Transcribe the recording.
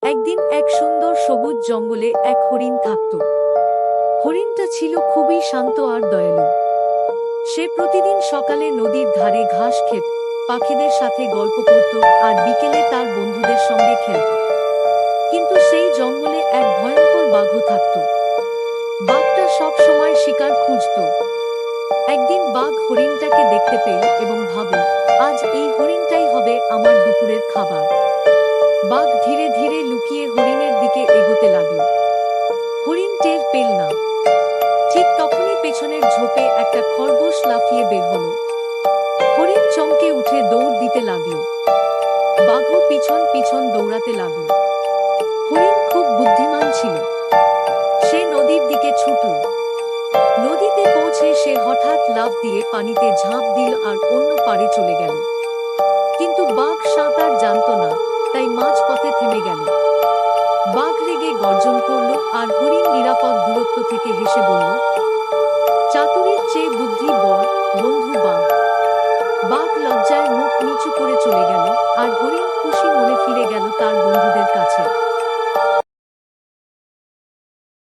একদিন এক সুন্দর সবুজ জঙ্গলে এক হরিণ থাকত। হরিণটা ছিল খুবই শান্ত আর দয়ালু। সে প্রতিদিন সকালে নদীর ধারে ঘাস খেত, পাখিদের সাথে গল্প করত আর বিকেলে তার বন্ধুদের সঙ্গে খেলত। কিন্তু সেই জঙ্গলে এক ভয়ঙ্কর বাঘও থাকত। বাঘটা সব সময় শিকার খুঁজত। একদিন বাঘ হরিণটাকে দেখতে পেল এবং ভাবল, আজ এই হরিণটাই হবে আমার দুপুরের খাবার। বাঘ ধীরে ধীরে লুকিয়ে হরিণের দিকে এগোতে লাগল। হরিণ টের পেল না। ঠিক তখনই পেছনের ঝোপে একটা খরগোশ লাফিয়ে বের হলো। হরিণ চমকে উঠে দৌড় দিতে লাগল। বাঘও পিছন পিছন দৌড়াতে লাগল। হরিণ খুব বুদ্ধিমান ছিল। সে নদীর দিকে ছুটল। নদীতে পৌঁছে সে হঠাৎ লাফ দিয়ে পানিতে ঝাঁপ দিল আর অন্য পাড়ে চলে গেল। কিন্তু বাঘ সাঁতার জানত না, তাই মাঝ পথে থেমে গেল। বাঘ রেগে গর্জন করল আর হরিণ নিরাপদ দূরত্ব থেকে হেসে বলল, চাতুরীর চেয়ে বুদ্ধি বড়, বন্ধু বাঘ। বাঘ লজ্জায় মুখ নিচু করে চলে গেল আর হরিণ খুশি মনে ফিরে গেল তার বন্ধুদের কাছে।